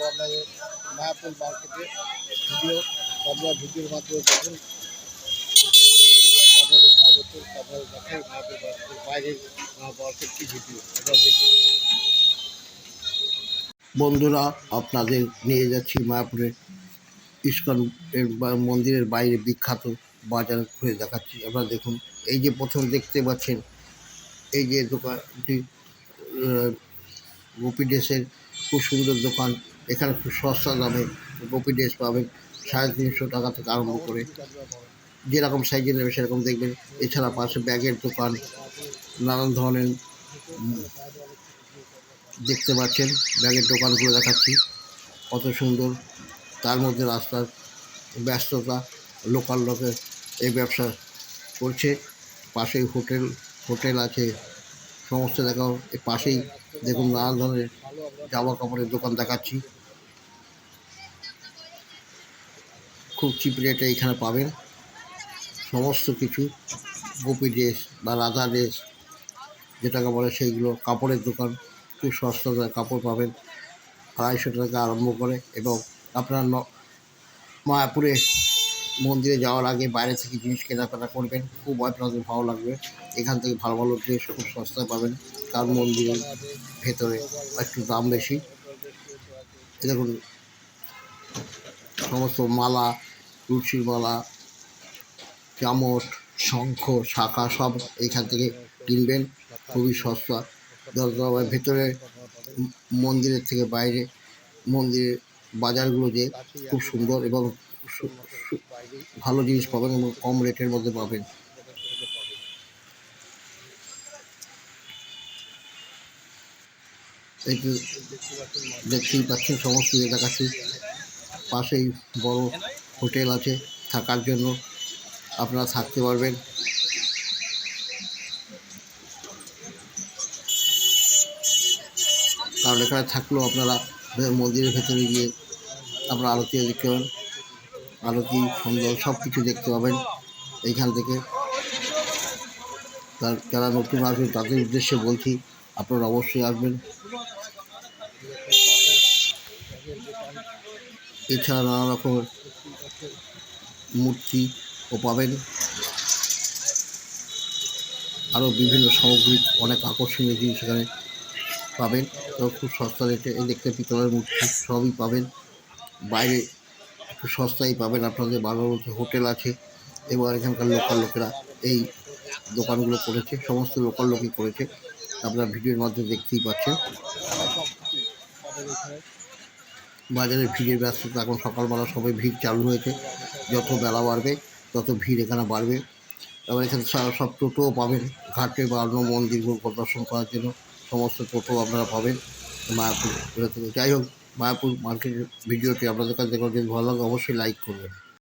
আপনাদের মায়াপুর মার্কেটে ভিডিও। আপনারা ভিডিওর মাধ্যমে দেখুন। আপনাদের স্বাগত। আপনারা দেখেন মায়াপুর মার্কেটের বাইরের মার্কেটটি ভিডিও আপনারা দেখুন। বন্ধুরা, আপনাদের নিয়ে যাচ্ছি মায়াপুরের ইস্কন মন্দিরের বাইরে বিখ্যাত বাজার ঘুরে দেখাচ্ছি। আপনারা দেখুন, এই যে প্রথম দেখতে পাচ্ছেন এই যে দোকানটি গোপী ড্রেসের খুব সুন্দর দোকান। এখানে খুব সস্তা দামে গোপী ড্রেস পাবেন। 350 টাকা থেকে আরম্ভ করে যেরকম সাইজে নেবে সেরকম দেখবেন। এছাড়া পাশে ব্যাগের দোকান, নানান ধরনের দেখতে পাচ্ছেন। ব্যাগের দোকানগুলো দেখাচ্ছি কত সুন্দর। তার মধ্যে রাস্তার ব্যস্ততা, লোকাল লোকের এই ব্যবসা করছে। পাশেই হোটেল আছে, সমস্ত দেখাও। এর পাশেই দেখুন নানা ধরনের জামা কাপড়ের দোকান দেখাচ্ছি। খুব চিপ রেটে এখানে পাবেন সমস্ত কিছু। গোপী ড্রেস বা রাধা ড্রেস যেটাকে বলে সেইগুলো। কাপড়ের দোকান, খুব সস্তা কাপড় পাবেন 250 টাকা আরম্ভ করে। এবং আপনারা মায়াপুরে মন্দিরে যাওয়ার আগে বাইরে থেকে জিনিস কেনাকাটা করবেন, খুব আপনাদের ভালো লাগবে। এখান থেকে ভালো ভালো ড্রেস খুব সস্তায় পাবেন, কারণ মন্দিরের ভেতরে একটু দাম বেশি। দেখুন সমস্ত মালা, তুলসীর মালা, চামচ, শঙ্খ, শাখা সব এইখান থেকে কিনবেন, খুবই সস্তা। ভেতরে মন্দিরের থেকে বাইরে মন্দিরের বাজারগুলো যে খুব সুন্দর এবং ভালো জিনিস পাবেন এবং কম রেটের মধ্যে পাবেন। এই যে দেখতেই পাচ্ছেন সমস্ত দেখাচ্ছি। পাশেই বড় হোটেল আছে, থাকার জন্য আপনারা থাকতে পারবেন। কারণ এখানে থাকলেও আপনারা মন্দিরের ভেতরে গিয়ে আপনারা আরতি দেখতে পাবেন, আরতি সুন্দর সব কিছু দেখতে পাবেন এইখান থেকে। যারা নতুন আসবেন তাদের উদ্দেশ্যে বলছি, আপনারা অবশ্যই আসবেন। এছাড়া নানা রকমের মূর্তিও পাবেন, আরও বিভিন্ন সামগ্রিক অনেক আকর্ষণীয় জিনিস এখানে পাবেন এবং খুব সস্তা রেটে। এই দেখতে পিতলের মূর্তি সবই পাবেন, বাইরে একটু সস্তায় পাবেন। আপনাদের ভালো হোটেল আছে এবং এখানকার লোকাল লোকেরা এই দোকানগুলো করেছে, সমস্ত লোকাল লোকই করেছে। আপনারা ভিডিওর মাধ্যমে দেখতেই পাচ্ছেন। বাজারে ভিড়ের ব্যস্ততা, এখন সকালবেলা সবাই ভিড় চালু হয়েছে। যত বেলা বাড়বে তত ভিড় এখানে বাড়বে। এবার এখানে সব টোটোও পাবেন, ঘাটে বা অন্য মন্দিরগুলো প্রদর্শন করার জন্য সমস্ত টোটো আপনারা পাবেন মায়াপুর থেকে। যাই হোক, মায়াপুর মার্কেটের ভিডিওটি আপনাদের কাছে দেখতে যদি ভালো লাগে অবশ্যই লাইক করবেন।